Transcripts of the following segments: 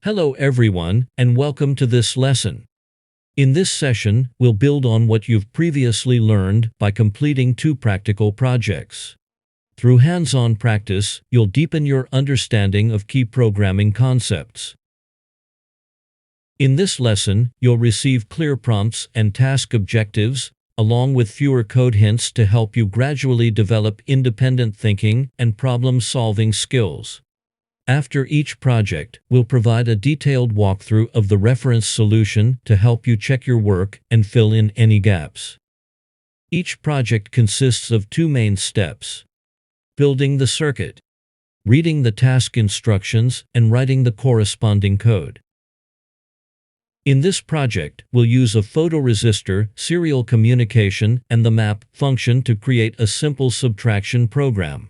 Hello everyone, and welcome to this lesson. In this session, we'll build on what you've previously learned by completing two practical projects. Through hands-on practice, you'll deepen your understanding of key programming concepts. In this lesson, you'll receive clear prompts and task objectives, along with fewer code hints to help you gradually develop independent thinking and problem-solving skills. After each project, we'll provide a detailed walkthrough of the reference solution to help you check your work and fill in any gaps. Each project consists of two main steps: building the circuit, reading the task instructions, and writing the corresponding code. In this project, we'll use a photoresistor, serial communication, and the map function to create a simple subtraction program.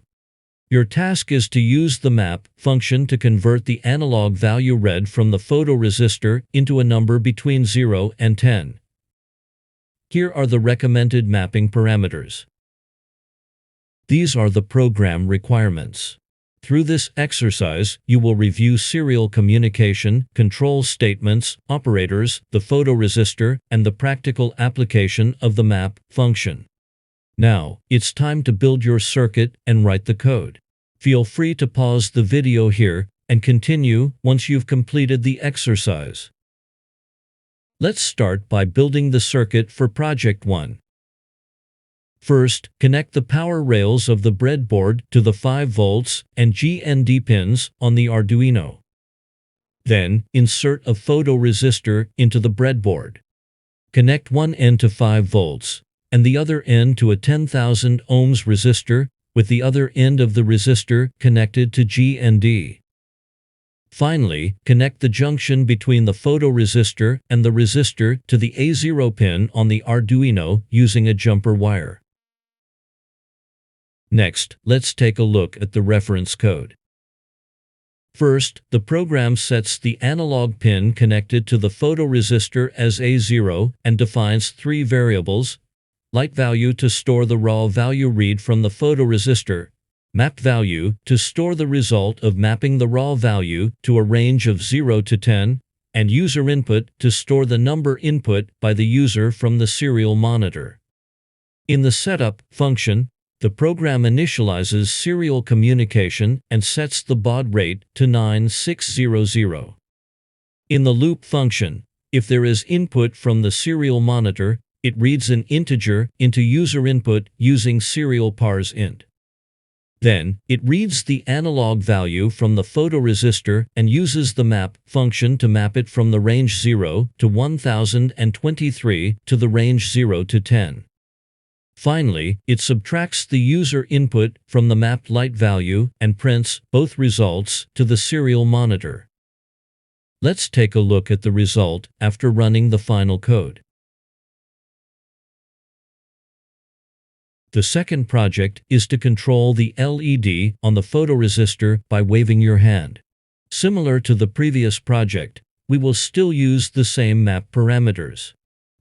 Your task is to use the map function to convert the analog value read from the photoresistor into a number between 0 and 10. Here are the recommended mapping parameters. These are the program requirements. Through this exercise, you will review serial communication, control statements, operators, the photoresistor, and the practical application of the map function. Now, it's time to build your circuit and write the code. Feel free to pause the video here and continue once you've completed the exercise. Let's start by building the circuit for Project 1. First, connect the power rails of the breadboard to the 5 volts and GND pins on the Arduino. Then, insert a photoresistor into the breadboard. Connect one end to 5 volts and the other end to a 10,000 ohms resistor, with the other end of the resistor connected to GND. Finally, connect the junction between the photoresistor and the resistor to the A0 pin on the Arduino using a jumper wire. Next, let's take a look at the reference code. First, the program sets the analog pin connected to the photoresistor as A0 and defines 3 variables: light value to store the raw value read from the photoresistor, map value to store the result of mapping the raw value to a range of 0 to 10, and user input to store the number input by the user from the serial monitor. In the setup function, the program initializes serial communication and sets the baud rate to 9600. In the loop function, if there is input from the serial monitor, it reads an integer into user input using serial parseInt. Then, it reads the analog value from the photoresistor and uses the map function to map it from the range 0 to 1023 to the range 0 to 10. Finally, it subtracts the user input from the mapped light value and prints both results to the serial monitor. Let's take a look at the result after running the final code. The second project is to control the LED on the photoresistor by waving your hand. Similar to the previous project, we will still use the same map parameters.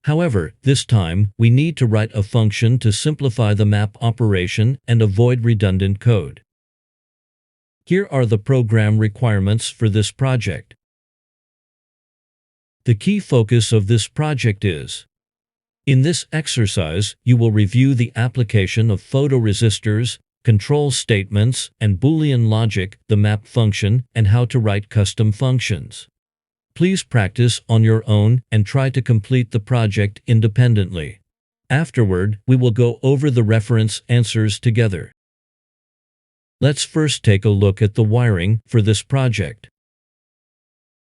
However, this time, we need to write a function to simplify the map operation and avoid redundant code. Here are the program requirements for this project. The key focus of this project is: in this exercise, you will review the application of photoresistors, control statements, and Boolean logic, the map function, and how to write custom functions. Please practice on your own and try to complete the project independently. Afterward, we will go over the reference answers together. Let's first take a look at the wiring for this project.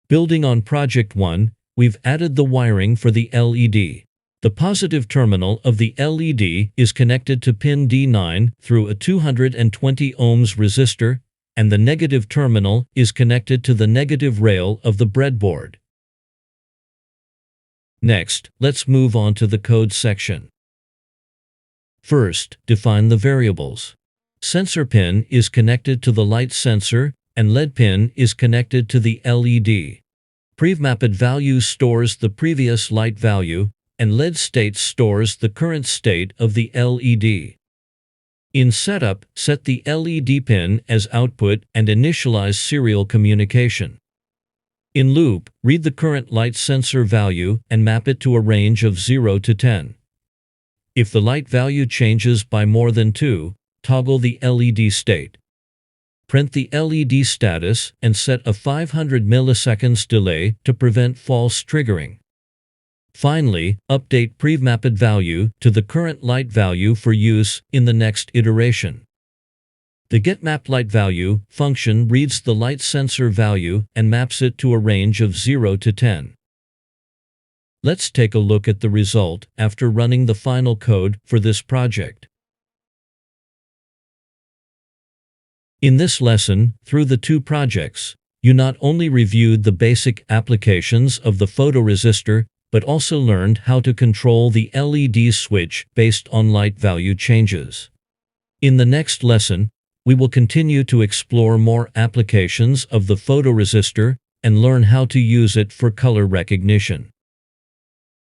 Building on Project 1, we've added the wiring for the LED. The positive terminal of the LED is connected to pin D9 through a 220 ohms resistor, and the negative terminal is connected to the negative rail of the breadboard. Next, let's move on to the code section. First, define the variables. Sensor pin is connected to the light sensor, and LED pin is connected to the LED. Prevmapped value stores the previous light value, and LED state stores the current state of the LED. In Setup, set the LED pin as output and initialize serial communication. In loop, read the current light sensor value and map it to a range of 0 to 10. If the light value changes by more than 2, toggle the LED state. Print the LED status and set a 500 milliseconds delay to prevent false triggering. Finally, update pre-mapped value to the current light value for use in the next iteration. The getMapLightValue function reads the light sensor value and maps it to a range of 0 to 10. Let's take a look at the result after running the final code for this project. In this lesson, through the two projects, you not only reviewed the basic applications of the photoresistor, but also learned how to control the LED switch based on light value changes. In the next lesson, we will continue to explore more applications of the photoresistor and learn how to use it for color recognition.